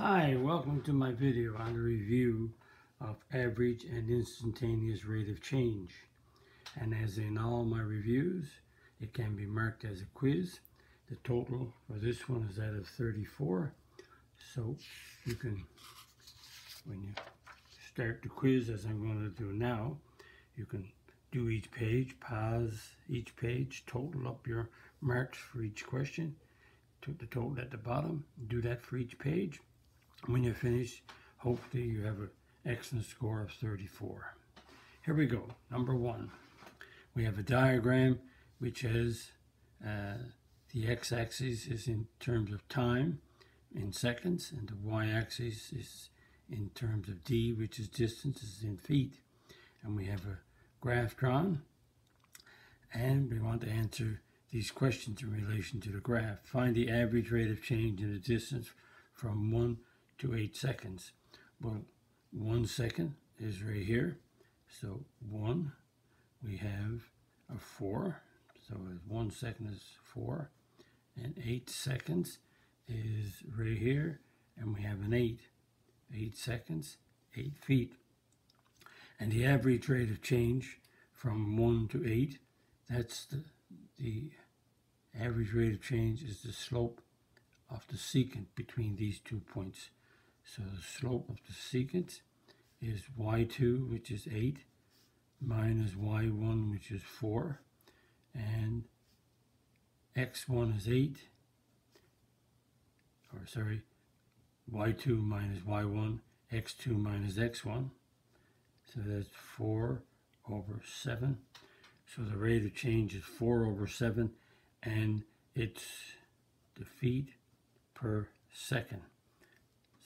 Hi, welcome to my video on the review of average and instantaneous rate of change. And as in all my reviews, it can be marked as a quiz. The total for this one is out of 34. So you can, when you start the quiz, as I'm going to do now, you can do each page, pause each page, total up your marks for each question, to the total at the bottom, do that for each page. When you're finished, hopefully you have an excellent score of 34. Here we go. Number one, we have a diagram which has the x-axis is in terms of time in seconds, and the y-axis is in terms of d, which is distance, is in feet. And we have a graph drawn, and we want to answer these questions in relation to the graph. Find the average rate of change in the distance from 1 to 8 seconds. Well, 1 second is right here. So 1, we have a 4. So 1 second is 4. And 8 seconds is right here. And we have an 8. 8 seconds, 8 feet. And the average rate of change from 1 to 8, that's the average rate of change is the slope of the secant between these 2 points. So the slope of the secant is y2, which is 8, minus y1, which is 4, and x1 is 8, or sorry, y2 minus y1, x2 minus x1, so that's 4 over 7. So the rate of change is 4 over 7, and it's the feet per second.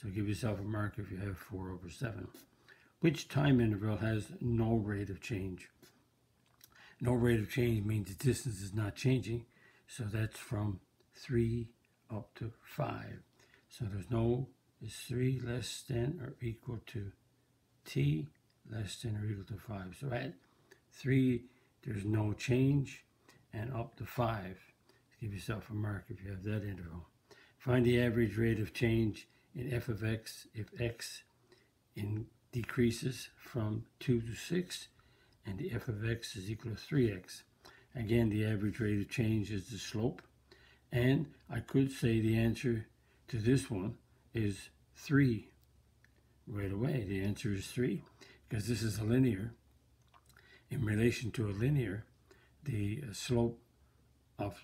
So give yourself a mark if you have 4 over 7. Which time interval has no rate of change? No rate of change means the distance is not changing, so that's from 3 up to 5. So is 3 less than or equal to t less than or equal to 5. So at 3 there's no change, and up to 5. Give yourself a mark if you have that interval. Find the average rate of change in f of x if x decreases from 2 to 6 and the f of x is equal to 3x. Again, the average rate of change is the slope, and I could say the answer to this one is 3 right away. The answer is 3 because this is a linear. In relation to a linear, the slope of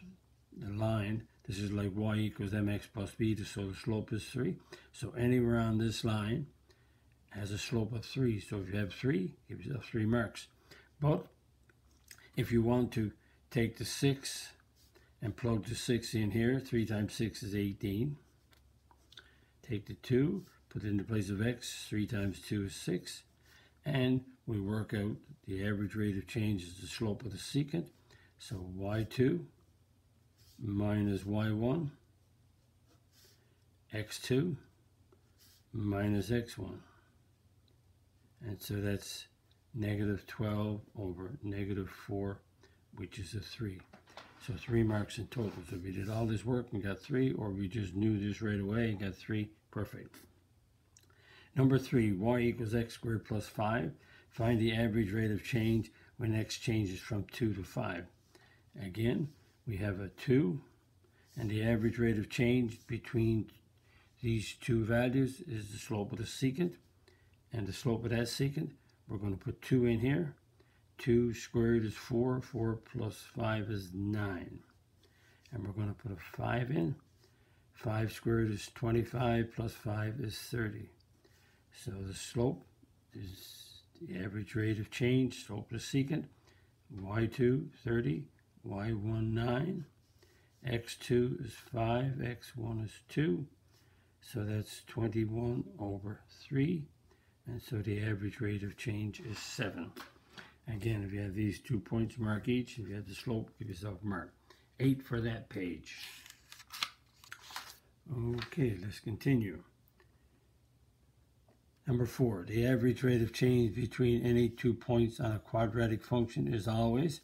the line, this is like y equals mx plus b, so the slope is 3. So anywhere on this line has a slope of 3. So if you have 3, give yourself 3 marks. But if you want to take the 6 and plug the 6 in here, 3 times 6 is 18. Take the 2, put it in the place of x, 3 times 2 is 6. And we work out the average rate of change is the slope of the secant. So y2 minus y1, x2 minus x1. And so that's negative 12 over negative 4, which is a 3. So 3 marks in total. So if we did all this work and got 3, or we just knew this right away and got 3, perfect. Number 3, y equals x squared plus 5. Find the average rate of change when x changes from 2 to 5. Again, we have a 2, and the average rate of change between these two values is the slope of the secant, and the slope of that secant, we're going to put 2 in here. 2 squared is 4, 4 plus 5 is 9. And we're going to put a 5 in. 5 squared is 25 plus 5 is 30. So the slope is the average rate of change, slope of the secant, y2, 30, y1, 9, x2 is 5, x1 is 2, so that's 21 over 3, and so the average rate of change is 7. Again, if you have these 2 points, mark each. If you have the slope, give yourself a mark. 8 for that page. Okay, let's continue. Number 4, the average rate of change between any 2 points on a quadratic function is always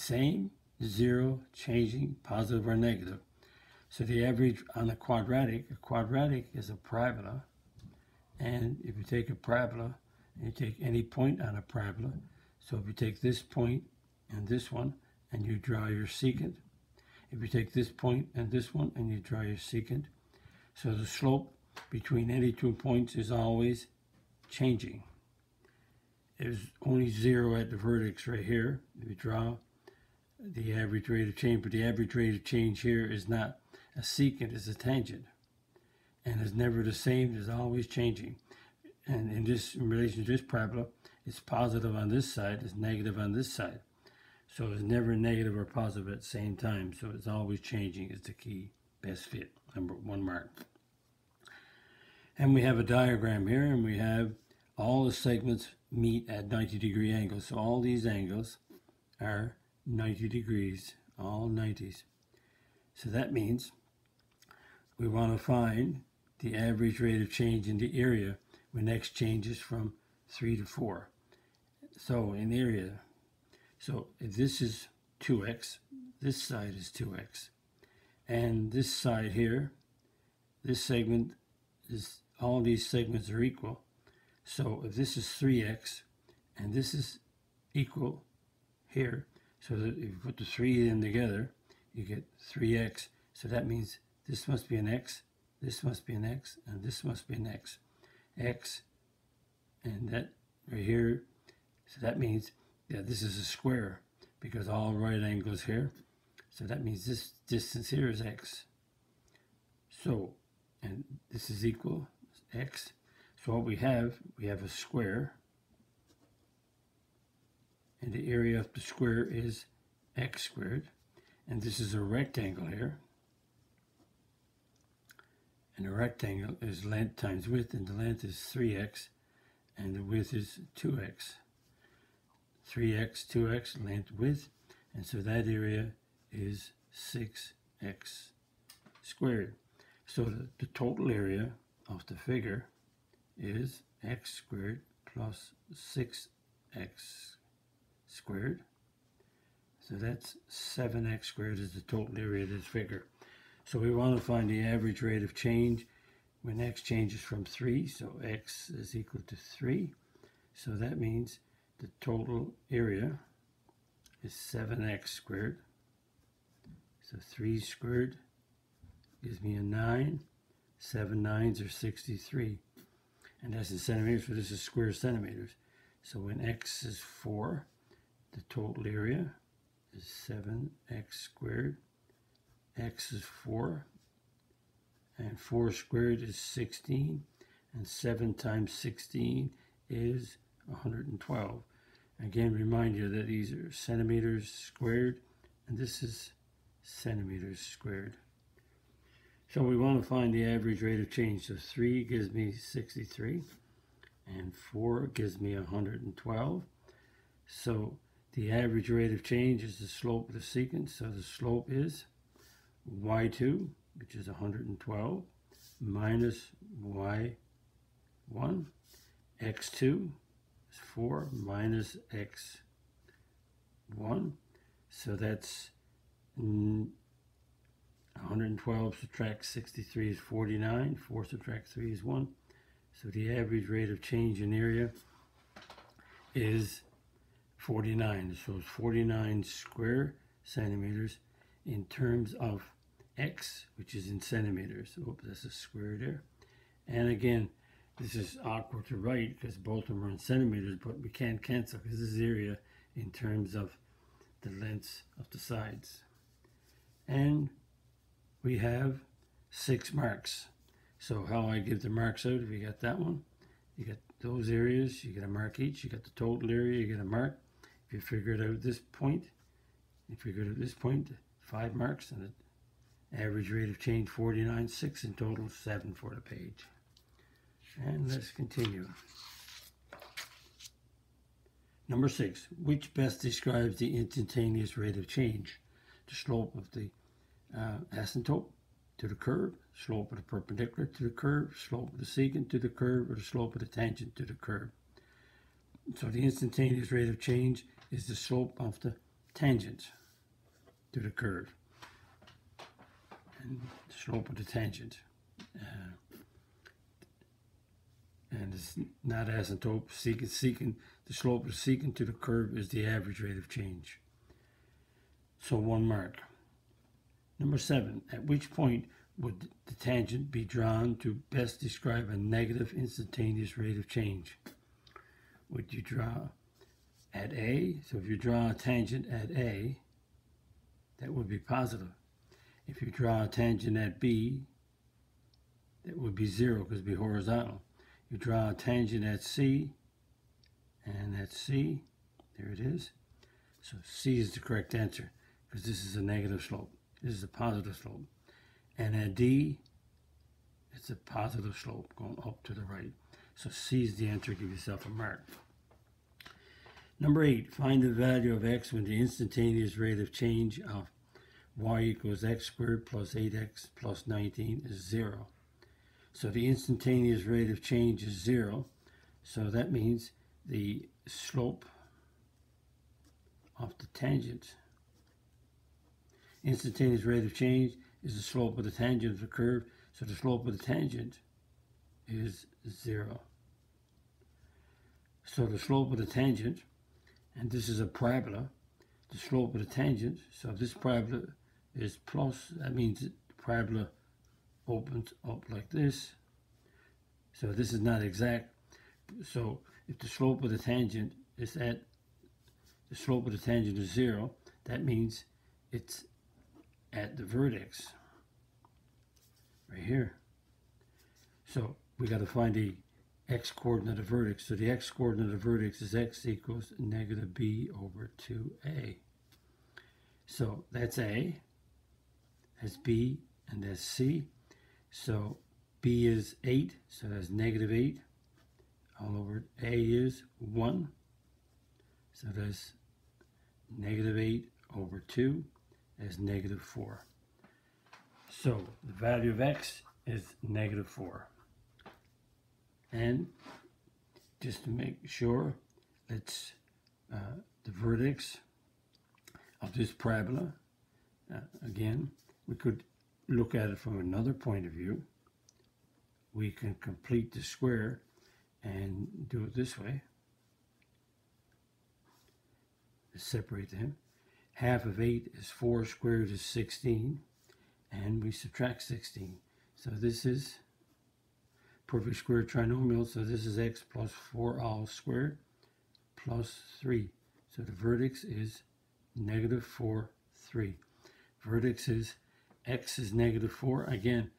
same, 0, changing, positive or negative. So the average on a quadratic is a parabola. And if you take a parabola, and you take any point on a parabola, so if you take this point and this one, and you draw your secant, if you take this point and this one, and you draw your secant, so the slope between any 2 points is always changing. There's only 0 at the vertex right here. If you draw the average rate of change, but the average rate of change here is not a secant, it's a tangent. And it's never the same, it's always changing. And in relation to this parabola, it's positive on this side, it's negative on this side. So it's never negative or positive at the same time, so it's always changing is the key best fit, number 1 mark. And we have a diagram here, and we have all the segments meet at 90-degree angles. So all these angles are 90 degrees, all 90s. So that means we want to find the average rate of change in the area when x changes from 3 to 4. So in area, so if this is 2x, this side is 2x. And this side here, this segment is, all these segments are equal. So if this is 3x and this is equal here, so that if you put the 3 in together, you get 3x. So that means this must be an x, this must be an x, and this must be an x. X, and that right here, so that means that this is a square because all right angles here. So that means this distance here is x. So, and this is equal x. So what we have a square, and the area of the square is x squared, and this is a rectangle here, and the rectangle is length times width, and the length is 3x, and the width is 2x. 3x, 2x, length, width, and so that area is 6x squared. So the total area of the figure is x squared plus 6x squared. So that's 7x squared is the total area of this figure. So we want to find the average rate of change when x changes from 3. So x is equal to 3. So that means the total area is 7x squared. So 3 squared gives me a 9. 7 9s are 63. And that's in centimeters, so this is square centimeters. So when x is 4, the total area is 7x squared. X is 4, and 4 squared is 16, and 7 times 16 is 112. Again, remind you that these are centimeters squared, and this is centimeters squared. So we want to find the average rate of change. So 3 gives me 63, and 4 gives me 112. So the average rate of change is the slope of the secant. So the slope is y2, which is 112, minus y1. x2 is 4 minus x1. So that's 112 subtract 63 is 49. 4 subtract 3 is 1. So the average rate of change in area is 49. So it's 49 square centimeters in terms of x, which is in centimeters. Oops, that's a square there. And again, this is awkward to write because both of them are in centimeters, but we can't cancel because this is area in terms of the lengths of the sides. And we have 6 marks. So how I give the marks out, if you got that one, you get those areas, you get a mark each. You got the total area, you get a mark. If you figure it out this point, 5 marks, and the average rate of change 49, 6 in total, 7 for the page. And let's continue. Number 6, which best describes the instantaneous rate of change? The slope of the asymptote to the curve, slope of the perpendicular to the curve, slope of the secant to the curve, or the slope of the tangent to the curve. So the instantaneous rate of change is the slope of the tangent to the curve. and the slope of the tangent. And it's not asymptote. Secant, the slope of the secant to the curve is the average rate of change. So 1 mark. Number 7, at which point would the tangent be drawn to best describe a negative instantaneous rate of change? Would you draw at A? So if you draw a tangent at A, that would be positive. If you draw a tangent at B, that would be 0 because it would be horizontal. You draw a tangent at C, and at C, there it is. So C is the correct answer because this is a negative slope. This is a positive slope. And at D, it's a positive slope going up to the right. So C is the answer. Give yourself a mark. Number 8, find the value of x when the instantaneous rate of change of y equals x squared plus 8x plus 19 is 0. So the instantaneous rate of change is 0. So that means the slope of the tangent. Instantaneous rate of change is the slope of the tangent of the curve. So the slope of the tangent is 0. So the slope of the tangent, and this is a parabola, the slope of the tangent, so this parabola is plus, that means the parabola opens up like this. So this is not exact. So if the slope of the tangent is the slope of the tangent is 0, that means it's at the vertex right here. So we got to find the x coordinate of vertex. So the x coordinate of vertex is x equals negative b over 2a. So that's a, that's b, and that's c. So b is 8, so that's negative 8 all over. A is 1, so that's negative 8 over 2, that's negative 4. So the value of x is negative 4. And just to make sure, let's the vertex of this parabola, again, we could look at it from another point of view. We can complete the square and do it this way. Let's separate them. Half of 8 is 4 squared is 16, and we subtract 16. So this is perfect square trinomial, so this is x plus 4 all squared plus 3. So the vertex is negative 4, 3. Vertex is x is negative 4. Again,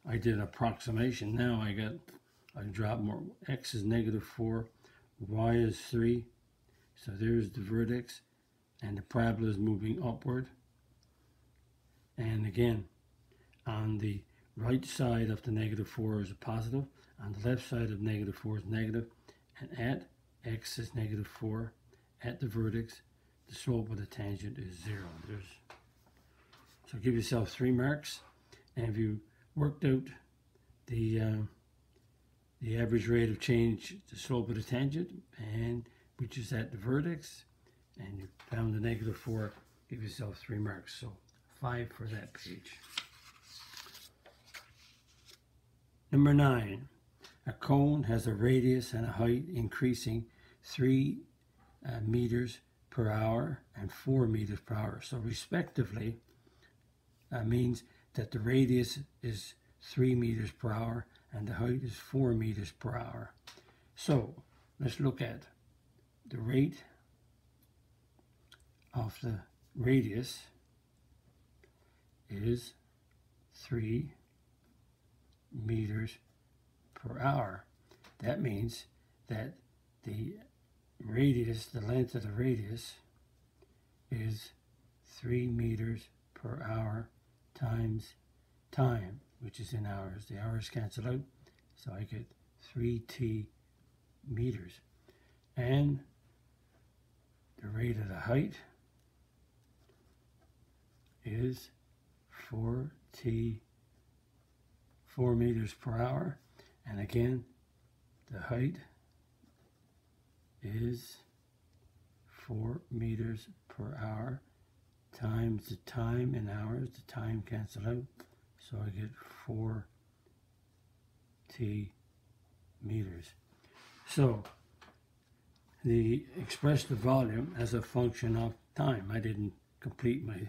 I did an approximation. Now I drop more. X is negative 4, y is 3. So there's the vertex, and the parabola is moving upward. And again, on the right side of the negative 4 is a positive. On the left side of negative 4 is negative. And at x is negative 4, at the vertex, the slope of the tangent is 0. So give yourself 3 marks. And if you worked out the average rate of change, the slope of the tangent, and which is at the vertex, and you found the negative 4, give yourself 3 marks. So 5 for that page. Number 9, a cone has a radius and a height increasing 3 meters per hour and 4 meters per hour. So respectively, means that the radius is 3 meters per hour and the height is 4 meters per hour. So let's look at the rate of the radius is 3 meters per hour. That means that the radius, the length of the radius, is 3 meters per hour times time, which is in hours. The hours cancel out, so I get 3t meters. And the rate of the height is 4 meters per hour. And again, the height is 4 meters per hour times the time in hours. The time cancel out, So I get 4t meters. So express the volume as a function of time. I didn't complete my,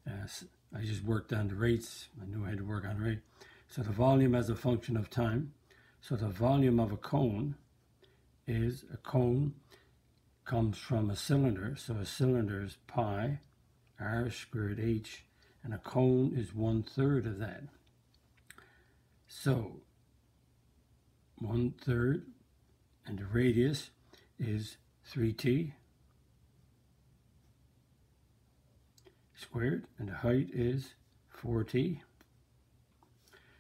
I just worked on the rates. I knew I had to work on the rate. So the volume as a function of time. So the volume of a cone is, a cone comes from a cylinder. So a cylinder is pi r squared h, and a cone is 1/3 of that. So 1/3, and the radius is 3t squared, and the height is 4t.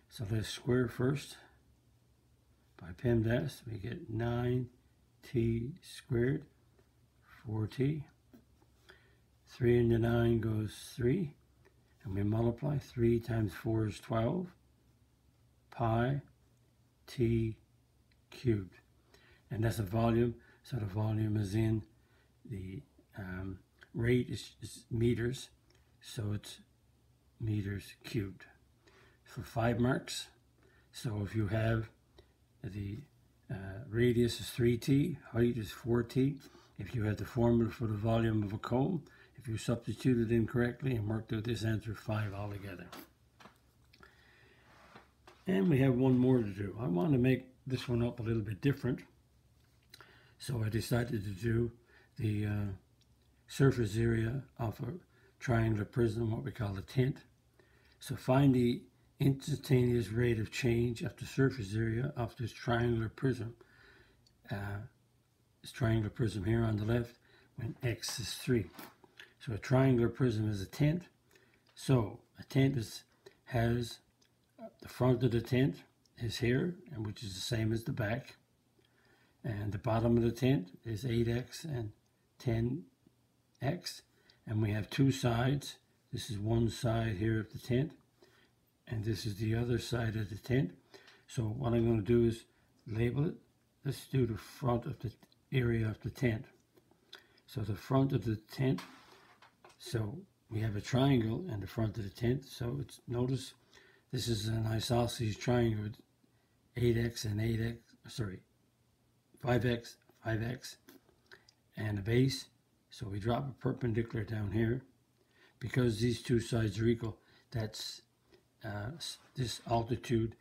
So let's square first. By PEMDAS, we get 9t squared, 4t. 3 into 9 goes 3, and we multiply. 3 times 4 is 12, pi t cubed. And that's a volume, so the volume is in the rate is meters, so it's meters cubed. For 5 marks, so if you have the radius is 3t, height is 4t, if you had the formula for the volume of a cone, if you substituted incorrectly and worked out this answer, 5 altogether. And we have one more to do. I want to make this one up a little bit different. So I decided to do the surface area of a triangular prism, what we call a tint. So find the instantaneous rate of change of the surface area of this triangular prism. This triangular prism here on the left when x is 3. So a triangular prism is a tint. So a tint has the front of the tint is here, and which is the same as the back. And the bottom of the tint is 8x and 10x. And we have 2 sides. This is one side here of the tint, and this is the other side of the tint. So what I'm going to do is label it. Let's do the front of the area of the tint. So the front of the tint, so we have a triangle in the front of the tint. So it's, notice this is an isosceles triangle with 8x and 8x, sorry, 5x, 5x, and a base. So we drop a perpendicular down here. Because these 2 sides are equal, that's this altitude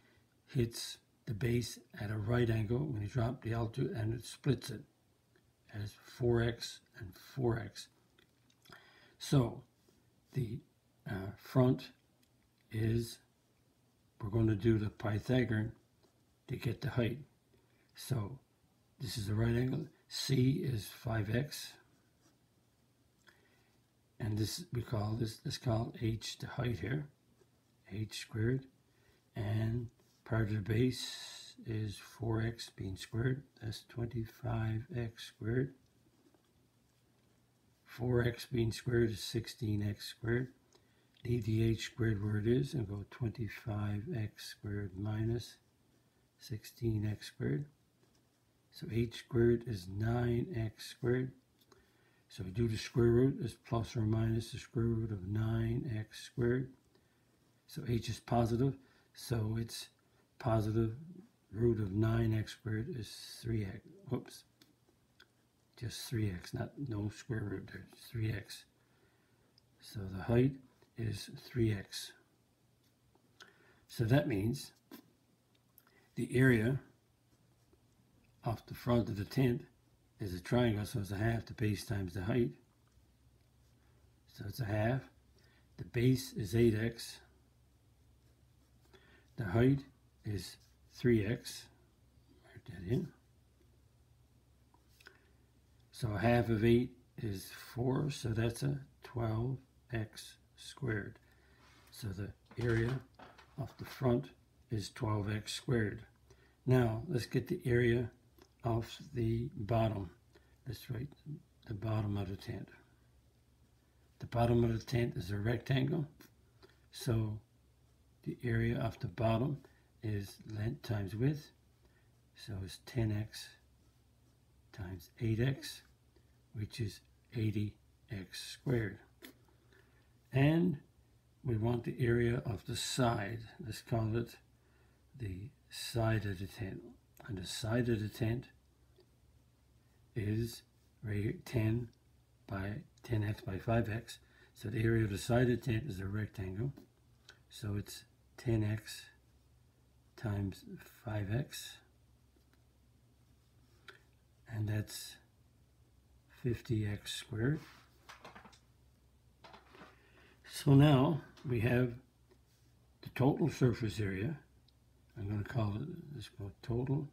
hits the base at a right angle when you drop the altitude, and it splits it as 4x and 4x. So the front is, we're going to do the Pythagorean to get the height. So this is the right angle. C is 5x. And this, we call this, let's call h the height here, h squared. And part of the base is 4x being squared. That's 25x squared. 4x being squared is 16x squared. Leave the h squared where it is and go 25x squared minus 16x squared. So h squared is 9x squared. So we do the square root is plus or minus the square root of 9x squared. So h is positive, so it's positive root of 9x squared is 3x. Whoops. Just 3x, no square root there, it's 3x. So the height is 3x. So that means the area of the front of the tint is a triangle, so it's a half the base times the height. So it's a half. The base is 8x. The height is 3x. Write that in. So a half of 8 is 4, so that's a 12x squared. So the area of the front is 12x squared. Now let's get the area of the bottom. Let's write the bottom of the tent. The bottom of the tent is a rectangle, so the area of the bottom is length times width, so it's 10x times 8x, which is 80x squared. And we want the area of the side. Let's call it the side of the tent. And the side of the tent is right here, 10 by 10x by 5x. So the area of the side of the tent is a rectangle. So it's 10x times 5x. And that's 50x squared. So now we have the total surface area. I'm going to call it, let's go total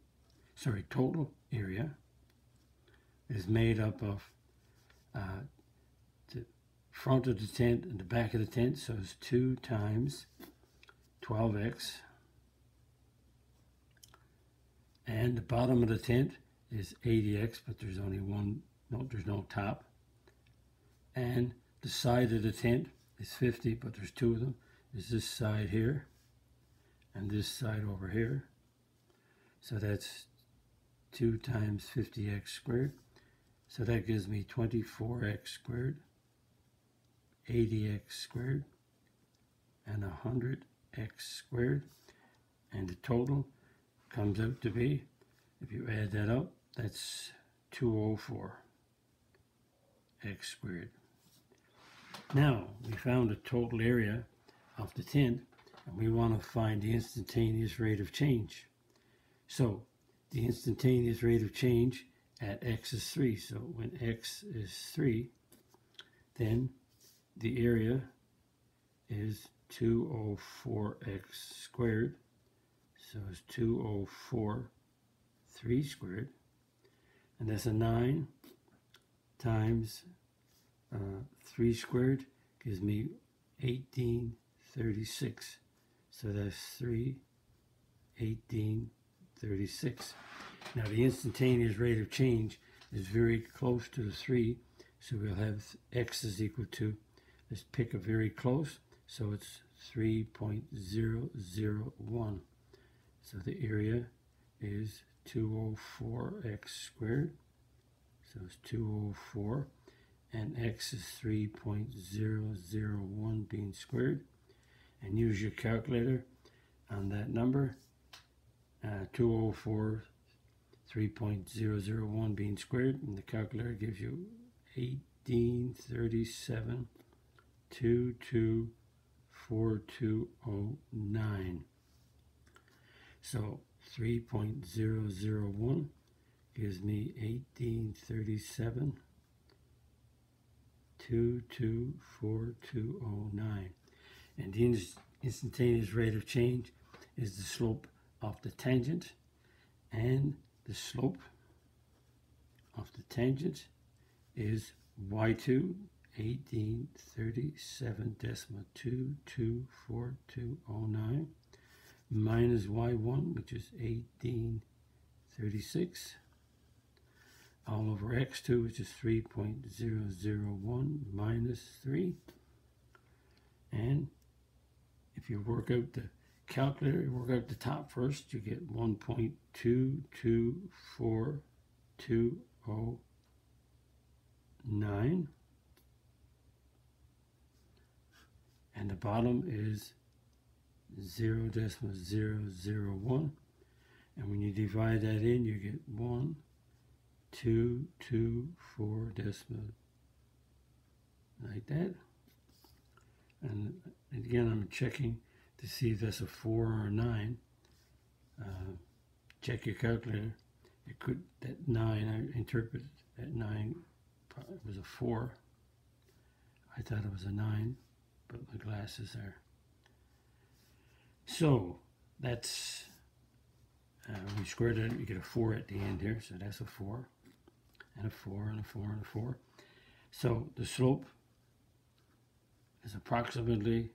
area is made up of the front of the tent and the back of the tent. So it's 2 times 12x. And the bottom of the tent is 80x, but there's only one, there's no top. And the side of the tent is 50, but there's 2 of them. There's this side here and this side over here. So that's 2 times 50x squared. So that gives me 24x squared, 80x squared, and 100x squared. And the total comes out to be, if you add that up, that's 204x squared. Now, we found the total area of the tent, and we want to find the instantaneous rate of change. So, the instantaneous rate of change at x is 3. So, when x is 3, then the area is 204x squared. So, it's 204 3 squared. And that's a 9 times 3 squared gives me 1836. So that's 1836. Now the instantaneous rate of change is very close to the 3, so we'll have x is equal to, let's pick a very close, so it's 3.001. So the area is 204x squared, so it's 204, and x is 3.001 being squared. And use your calculator on that number. 204, 3.001 being squared, and the calculator gives you 1837, 224209. So 3.001 gives me 1837, 224209. And the instantaneous rate of change is the slope of the tangent, and the slope of the tangent is y2, 1837.224209, minus y1, which is 1836, all over x2, which is 3.001 minus 3. And if you work out the calculator, you work out the top first, you get 1.224209. And the bottom is 0.001. And when you divide that in, you get 1224 decimal, like that. And again, I'm checking to see if that's a 4 or a 9. Check your calculator. It could, that 9, I interpreted that 9 was a 4. I thought it was a 9, but my glasses are. So that's, we squared it, you get a 4 at the end here, so that's a 4, and a 4, and a 4, and a 4. So the slope is approximately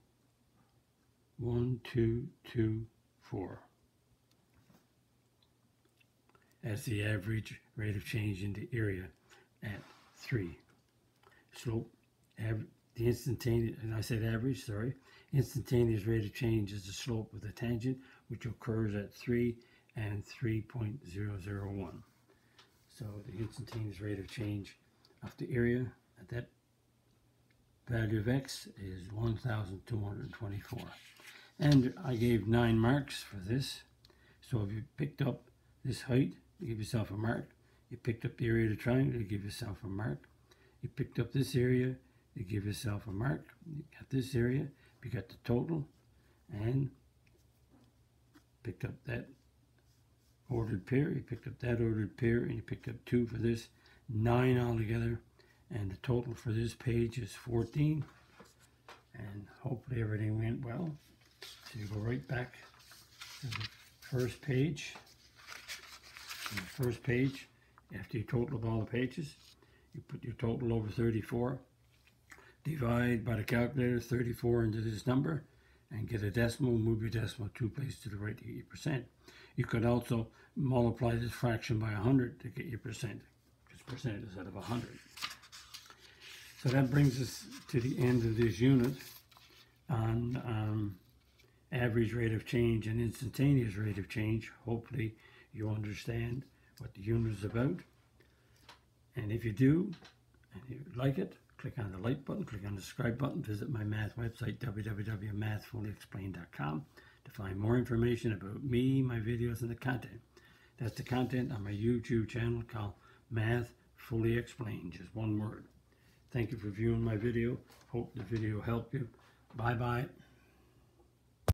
1224 as the average rate of change in the area at 3. Slope, the instantaneous, and I said average, sorry, instantaneous rate of change is the slope of the tangent, which occurs at 3 and 3.001. So the instantaneous rate of change of the area at that value of x is 1,224. And I gave 9 marks for this. So if you picked up this height, you give yourself a mark. You picked up the area of the triangle, you give yourself a mark. You picked up this area, you give yourself a mark. You got this area, you got the total, and picked up that ordered pair, you picked up that ordered pair, and you picked up 2 for this, 9 altogether, and the total for this page is 14. And hopefully everything went well. So you go right back to the first page. On the first page, after you total up all the pages, you put your total over 34, divide by the calculator 34 into this number, and get a decimal, move your decimal 2 places to the right to get your percent. You could also multiply this fraction by 100 to get your percent, because percent is out of 100. So that brings us to the end of this unit on average rate of change and instantaneous rate of change. Hopefully you understand what the unit is about. And if you do, and you like it, click on the like button, click on the subscribe button, visit my math website, www.mathfullyexplained.com, to find more information about me, my videos, and the content. That's the content on my YouTube channel called Math Fully Explained, just one word. Thank you for viewing my video. Hope the video helped you. Bye-bye.